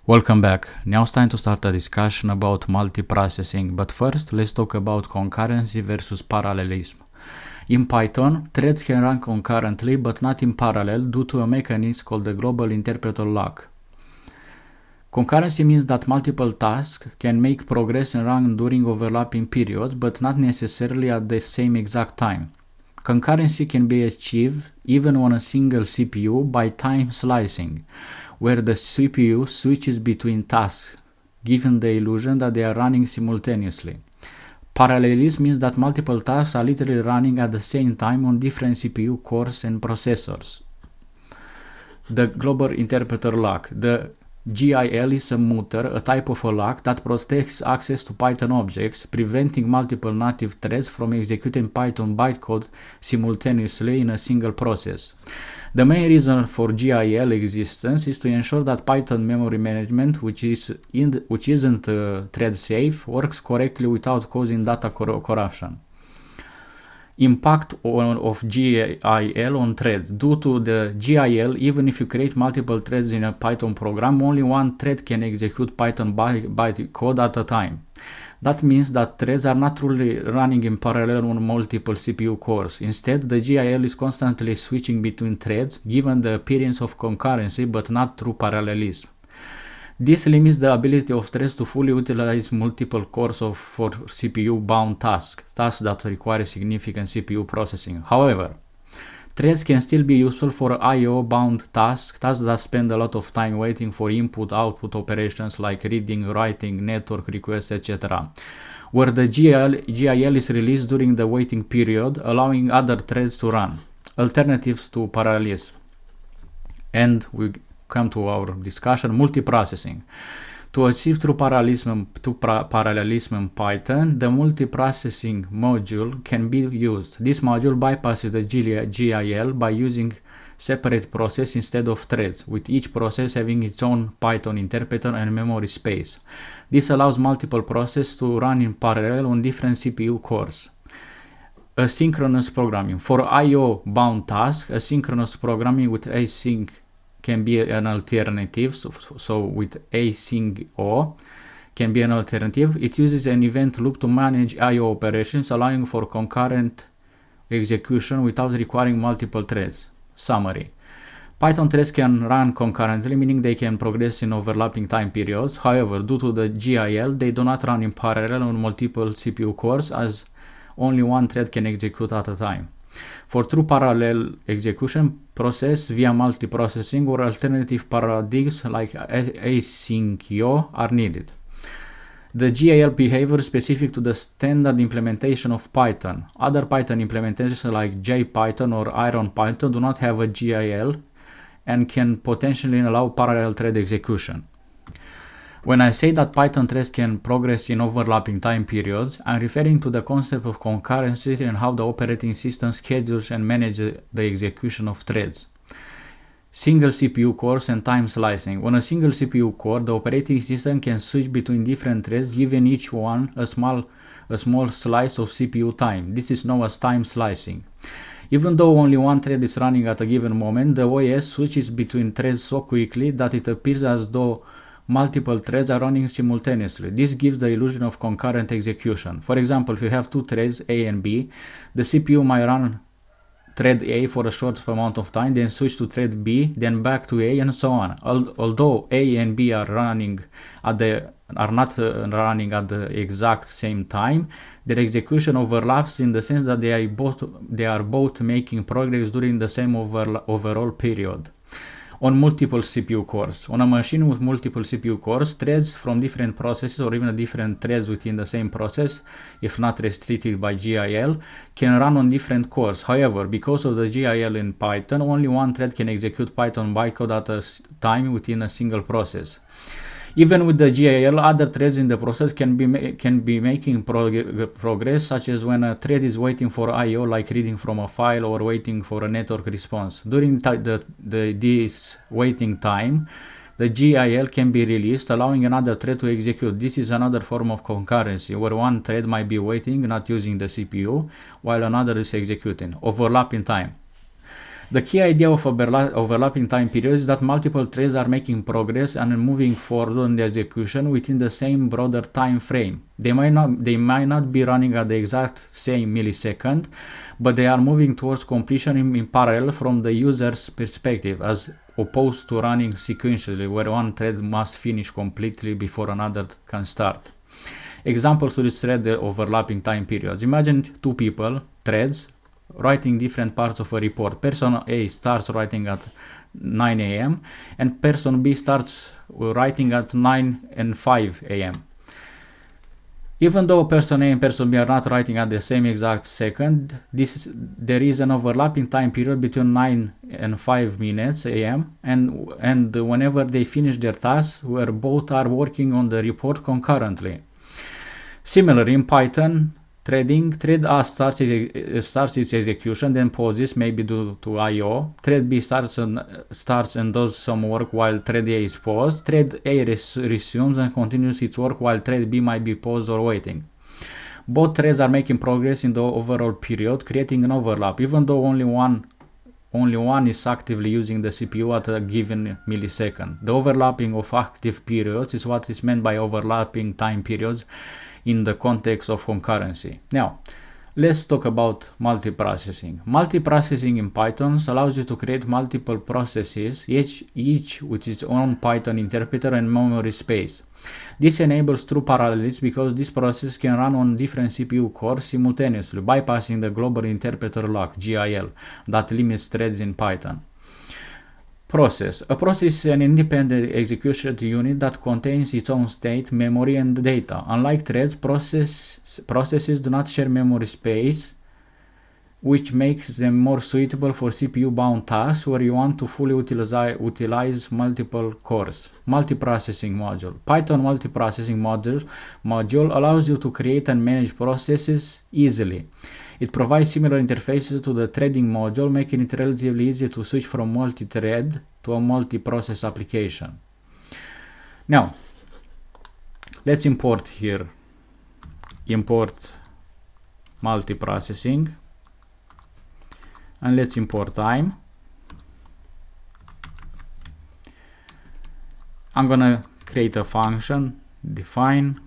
Welcome back. Now it's time to start a discussion about multiprocessing, but first let's talk about concurrency versus parallelism. In Python, threads can run concurrently but not in parallel due to a mechanism called the global interpreter lock. Concurrency means that multiple tasks can make progress and run during overlapping periods but not necessarily at the same exact time. Concurrency can be achieved even on a single CPU by time slicing, where the CPU switches between tasks, giving the illusion that they are running simultaneously. Parallelism means that multiple tasks are literally running at the same time on different CPU cores and processors. The global interpreter lock. The GIL is a mutter, a type of a lock that protects access to Python objects, preventing multiple native threads from executing Python bytecode simultaneously in a single process. The main reason for GIL existence is to ensure that Python memory management, which isn't thread safe, works correctly without causing data corruption. Impact of GIL on threads. Due to the GIL, even if you create multiple threads in a Python program, only one thread can execute Python bytecode at a time. That means that threads are not truly running in parallel on multiple CPU cores. Instead, the GIL is constantly switching between threads, given the appearance of concurrency but not through parallelism. This limits the ability of threads to fully utilize multiple cores for CPU-bound tasks that require significant CPU processing. However, threads can still be useful for I/O-bound tasks that spend a lot of time waiting for input-output operations like reading, writing, network requests, etc., where the GIL is released during the waiting period, allowing other threads to run. Alternatives to parallelism. And we come to our discussion, multiprocessing. To achieve true parallelism in Python, the multiprocessing module can be used. This module bypasses the GIL by using separate process instead of threads, with each process having its own Python interpreter and memory space. This allows multiple processes to run in parallel on different CPU cores. Asynchronous programming. For I/O-bound tasks, asynchronous programming with async can be an alternative, so with async-o can be an alternative. It uses an event loop to manage I/O operations, allowing for concurrent execution without requiring multiple threads. Summary. Python threads can run concurrently, meaning they can progress in overlapping time periods. However, due to the GIL, they do not run in parallel on multiple CPU cores, as only one thread can execute at a time. For true parallel execution, process via multiprocessing or alternative paradigms like async-o are needed. The GIL behavior is specific to the standard implementation of Python. Other Python implementations like JPython or IronPython do not have a GIL and can potentially allow parallel thread execution. When I say that Python threads can progress in overlapping time periods, I'm referring to the concept of concurrency and how the operating system schedules and manages the execution of threads. Single CPU cores and time slicing. On a single CPU core, the operating system can switch between different threads, giving each one a small slice of CPU time. This is known as time slicing. Even though only one thread is running at a given moment, the OS switches between threads so quickly that it appears as though multiple threads are running simultaneously. This gives the illusion of concurrent execution. For example, if you have two threads, A and B, the CPU might run thread A for a short amount of time, then switch to thread B, then back to A, and so on. Although A and B are not running at the exact same time, their execution overlaps in the sense that they are both making progress during the same overall period. On multiple CPU cores. On a machine with multiple CPU cores, threads from different processes or even different threads within the same process, if not restricted by GIL, can run on different cores. However, because of the GIL in Python, only one thread can execute Python bytecode at a time within a single process. Even with the GIL, other threads in the process can be making progress, such as when a thread is waiting for I/O, like reading from a file or waiting for a network response. During this waiting time, the GIL can be released, allowing another thread to execute. This is another form of concurrency, where one thread might be waiting, not using the CPU, while another is executing. Overlap in time. The key idea of overlapping time periods is that multiple threads are making progress and moving forward on the execution within the same broader time frame. They might not be running at the exact same millisecond, but they are moving towards completion in parallel from the user's perspective, as opposed to running sequentially, where one thread must finish completely before another can start. Examples to illustrate the overlapping time periods. Imagine two people, threads, writing different parts of a report. Person A starts writing at 9 a.m. and person B starts writing at 9 and 5 a.m. Even though person A and person B are not writing at the same exact second, there is an overlapping time period between 9 and 5 minutes a.m. and whenever they finish their tasks, where both are working on the report concurrently. Similarly, in Python, thread A starts its execution, then pauses, maybe due to I/O. Thread B starts and does some work while thread A is paused. Thread A resumes and continues its work while thread B might be paused or waiting. Both threads are making progress in the overall period, creating an overlap, even though only one is actively using the CPU at a given millisecond. The overlapping of active periods is what is meant by overlapping time periods in the context of concurrency. Now, let's talk about multiprocessing. Multiprocessing in Python allows you to create multiple processes, each with its own Python interpreter and memory space. This enables true parallelism because this process can run on different CPU cores simultaneously, bypassing the global interpreter lock, GIL, that limits threads in Python. Process. A process is an independent execution unit that contains its own state, memory, and data. Unlike threads, processes do not share memory space, which makes them more suitable for CPU-bound tasks where you want to fully utilize multiple cores. Multiprocessing module. Python multiprocessing module allows you to create and manage processes easily. It provides similar interfaces to the threading module, making it relatively easy to switch from multi-thread to a multi-process application. Now, let's import here. Import multiprocessing. And let's import time. I'm gonna create a function, define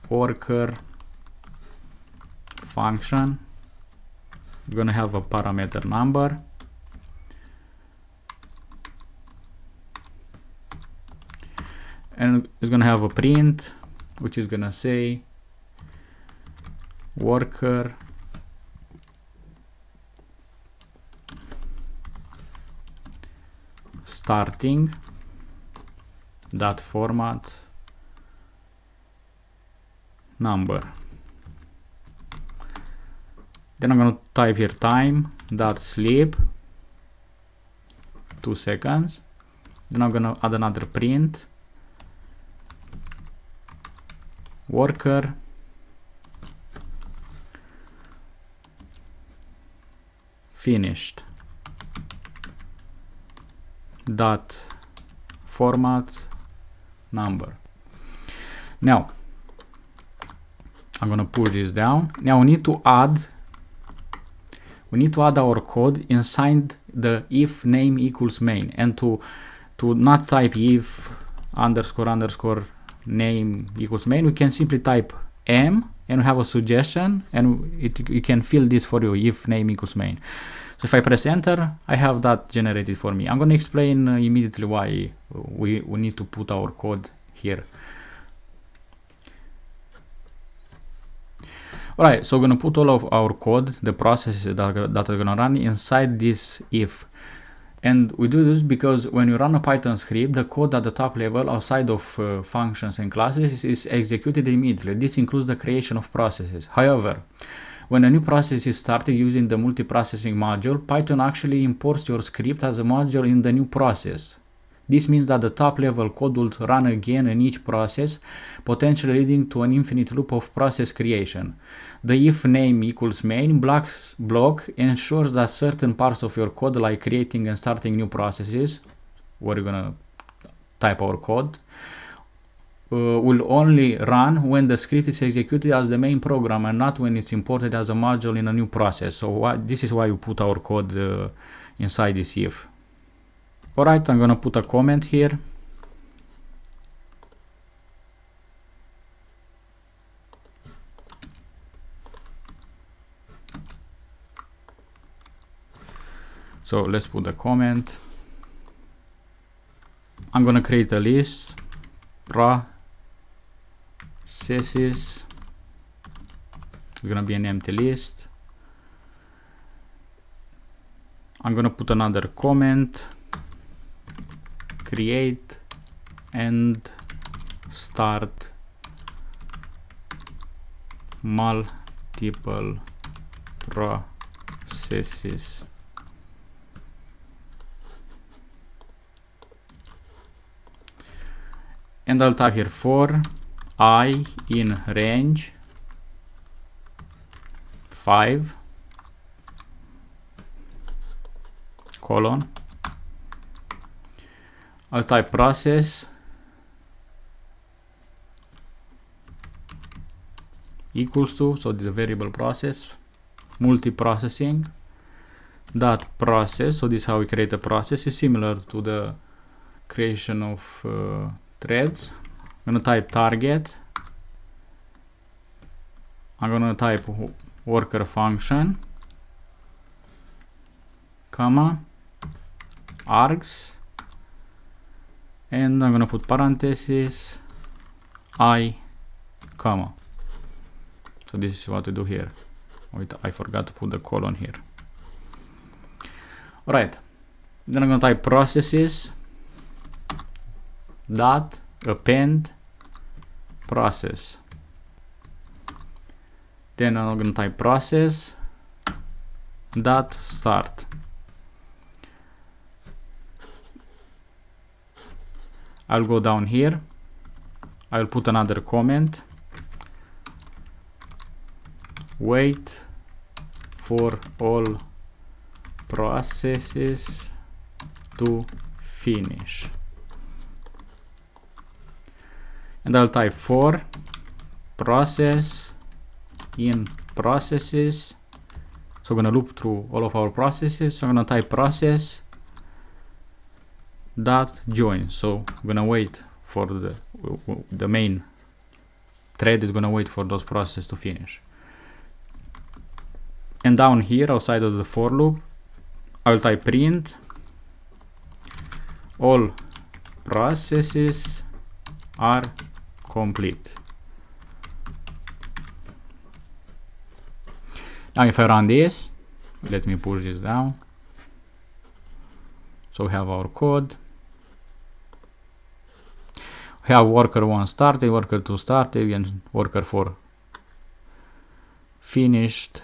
worker function. We're gonna have a parameter number. And it's gonna have a print, which is gonna say worker starting dot format number. Then I'm going to type here time dot sleep 2 seconds. Then I'm going to add another print worker finished dot format number. Now I'm gonna push this down. Now we need to add our code inside the if name equals main, and to not type if underscore name equals main, we can simply type m and we have a suggestion, and it can fill this for you, if name equals main. So if I press enter, I have that generated for me. I'm going to explain immediately why we need to put our code here. Alright, so we're going to put all of our code, the processes that are going to run inside this if. And we do this because when you run a Python script, the code at the top level outside of functions and classes is executed immediately. This includes the creation of processes. However, when a new process is started using the multiprocessing module, Python actually imports your script as a module in the new process. This means that the top level code will run again in each process, potentially leading to an infinite loop of process creation. The if name equals main block ensures that certain parts of your code, like creating and starting new processes, where you're gonna type our code, will only run when the script is executed as the main program and not when it's imported as a module in a new process. So this is why we put our code inside this if. Alright, I'm gonna put a comment here. So let's put a comment. I'm gonna create a list, processes. It's gonna be an empty list. I'm gonna put another comment, create and start multiple processes. And I'll type here for I in range 5 colon. I'll type process equals to, so the variable process, multiprocessing dot process. So this is how we create a process. It's similar to the creation of threads. I'm gonna type target. I'm gonna type worker function, comma, args, and I'm gonna put parentheses, I, comma. So this is what we do here. Wait, I forgot to put the colon here. Alright, then I'm gonna type processes dot append process. Then I'm gonna type process dot start. I'll go down here. I'll put another comment. Wait for all processes to finish. And I'll type for process in processes. So I'm gonna loop through all of our processes. So I'm gonna type process dot join. So I'm gonna wait for the main thread is gonna wait for those processes to finish. And down here outside of the for loop, I'll type print all processes are complete. Now if I run this, let me push this down. So we have our code. We have worker 1 started, worker 2 started, and worker 4 finished,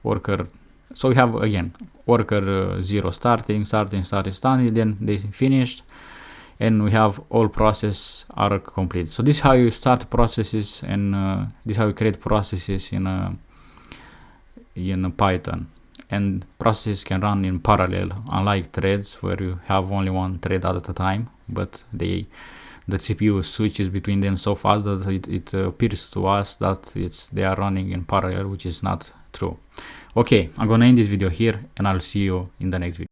worker. So we have again worker 0 starting, then they finished, and we have all processes are complete. So this is how you start processes, and this is how you create processes in Python. And processes can run in parallel, unlike threads where you have only one thread at a time, but the CPU switches between them so fast that it appears to us that they are running in parallel, which is not true. Okay, I'm gonna end this video here, and I'll see you in the next video.